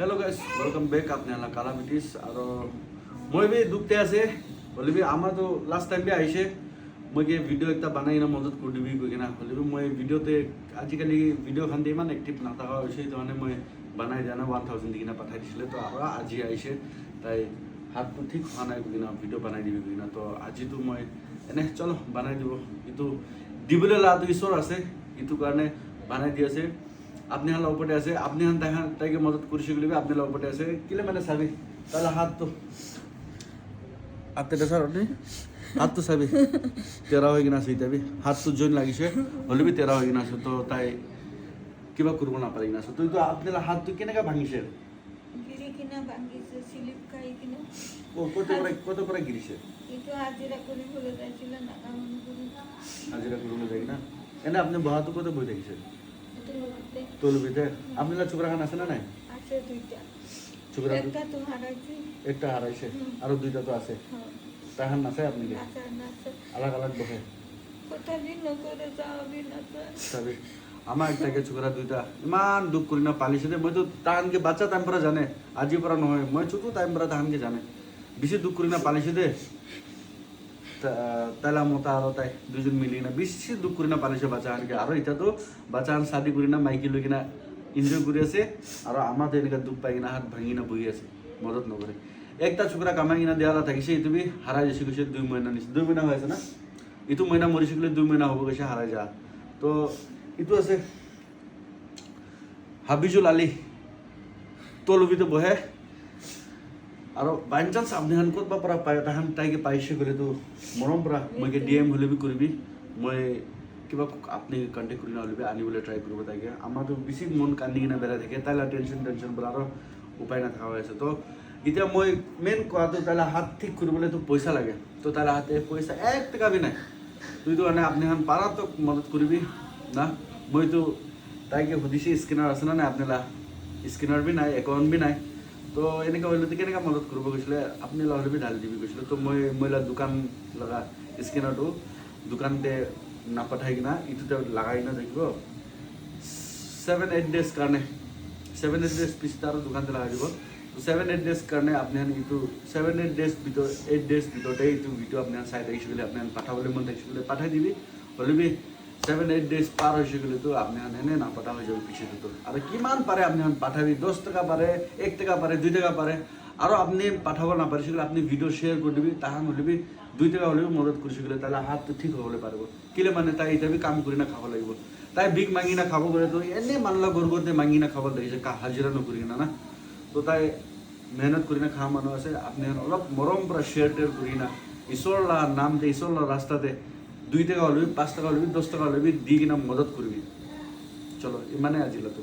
hello guys welcome back आपने हला कालामिटिस और मैं भी दुखते आसे बोले भी आमा तो लास्ट टाइम भी आइसे मैं के वीडियो एकता बनाई ना मदद कर दिबी कोई ना बोले भी मैं वीडियो ते आजिकली वीडियो खान दे मान एक्टिव ना था होइसे तो माने मैं बनाई जाना 1000 दिना पठाई दिसले तो आरो आज आइसे ताई हाथ तो ठीक होना है कोई ना वीडियो बनाई दिबी कोई ना तो आज तो मैं एने चलो बनाई दिबो इतु दिबले ला तो ईश्वर আছে इतु कारणे बनाई दियासे আপনি হাল উপরে আছে আপনি হান দেখা তাইকে মদত করি সেগুলি আপনি হাল উপরে আছে কিলে মানে সাবি তাহলে হাত তো আপনি স্যার আপনি হাত তো সাবি তেরা হয়ে কিনা সেইটা বি হাত তো জয়েন লাগিছে হলে বি তেরা হয়ে কিনা আছে তো তাই কিবা করব না পারি কিনা তুই তো আপনি হাত তো কেনেকা ভাঙিছে গিরি কিনা ভাঙিছে স্লিপ খাই কিনা কত করে গিরিছে এটা হাজিরা করে বলে যাইছিল না কারণ হাজিরা করে যাই না এনে আপনি বাহা তো কত বই দেখিছে এটা তোলবিতে আপনি লা চুকরা খান আছে না নাই আছে দুইটা চুকরা একটা তো হারাইছি একটা হারাইছে আর দুইটা তো আছে হ্যাঁ তাহান আছে আপনি কি আছে না আছে আলাদা আলাদা বহে কোথা দিন করে যাবি না তবে আমার একটাকে চুকরা দুইটা ইমান দুঃখ করি না পালিছে দে মই তো তাহানকে বাচ্চা টাইম পরা জানে আজি পরা নহয় মই চুকু টাইম পরা তাহানকে জানে বেশি দুঃখ করি না পালিছে দে তাইলা মতা আর তাই দুজন মিলি না বেশি দুঃখ করি না পালিছে বাচ্চা আনকে আর এটা তো বাচ্চা আন শাদি করি না মাইকি লই কিনা এনজয় করে আছে আর আমার তো এনেকা দুঃখ পাই কিনা হাত ভাঙি না বহি আছে মদত নকরে একটা চুকরা কামাই কিনা দেওয়ালা থাকিছে ইটো বি হারাই যাইছে কৈছে 2 মহিনা নিছে 2 মহিনা হৈ আছে না ইটো মহিনা মৰিছে গলে 2 মহিনা হ'ব কৈছে হাৰাই যা তো ইটো আছে হাবিজুল আলী তলবিতে বহে আৰু বাই চান্স আপনি হান ক'ত পৰা পাই তাহান তাইকে পাইছে গ'লে তো মৰম পৰা মই ডিএম হলে বি কৰিবি মই কিবা আপনি কন্টেক্ট কৰি না হলে আনিবলৈ ট্ৰাই কৰিব তাইকে আমাৰতো বেছি মন কান্দি কিনা বেৰা থাকে তাইলা টেনশ্যন বোৰ আৰু উপায় নাথাকা হৈ আছে তো এতিয়া মই মেইন কোৱাটো তাইলা হাত ঠিক কৰিবলৈ তো পইচা লাগে তো তাইলা হাতে পইচা 1 টাকা বি নাই তুই তো মানে আপনি হান পাৰা তো মদত কৰিবি না মইতো তাইকে সুধিছে স্কেনাৰ আছে না নাই আপনালা স্কেনাৰ বি নাই একাউণ্ট বি নাই তো এনেকা হইলে তো কেনেকা মদত করব কৈছিলে আপনি লাহলে বি ঢালি দিবি কৈছিলে তো মই মইলা দোকান লগা স্কেনারটো দোকানতে না পঠাই কিনা ইটোতে লাগাই না থাকিব 7-8 ডেজ কাৰণে 7-8 ডেজ পিছতাৰ দোকানতে লাগাই দিব তো 7-8 ডেজ কাৰণে আপনি ইটো 7-8 ডেজ ভিতৰ 8 ডেজ ভিতৰতে ইটো ভিডিও আপনি চাই থাকিলে আপনি পাঠাবলে মন থাকিলে পাঠাই দিবি হলে বি 7-8 ডেজ পার হয়েছে গেলে তো আপনি এনে না পাঠা হয়ে যাবে পিছিয়ে তো আর কিমান পারে আপনি পাঠাবি 10 টাকা পারে 1 টাকা পারে 2 টাকা পারে আর আপনি পাঠাব না পারে সেগুলো আপনি ভিডিও শেয়ার করে দিবি তাহান হলে 2 টাকা হলে মদত করে সেগুলো তাহলে হাত তো ঠিক হবলে পারবো কিলে মানে তাই এটা কাম করি না খাব লাগিব তাই ভিক মাগি না খাব করে তো এনে মানলা গরগতে মাগি না খাব লাগিছে হাজিরা নকরি না না তো তাই মেহনত করি না খাওয়া মানুষ আছে আপনি অলপ মরম পৰা শেয়ার টেয়ার করি না ঈশ্বরলা নাম দে ঈশ্বরলা রাস্তাতে 2 টাকা হলে 5 টাকা হলে 10 টাকা হলে দি কিনা মদত করবি চলো ইমানে আজিলা তো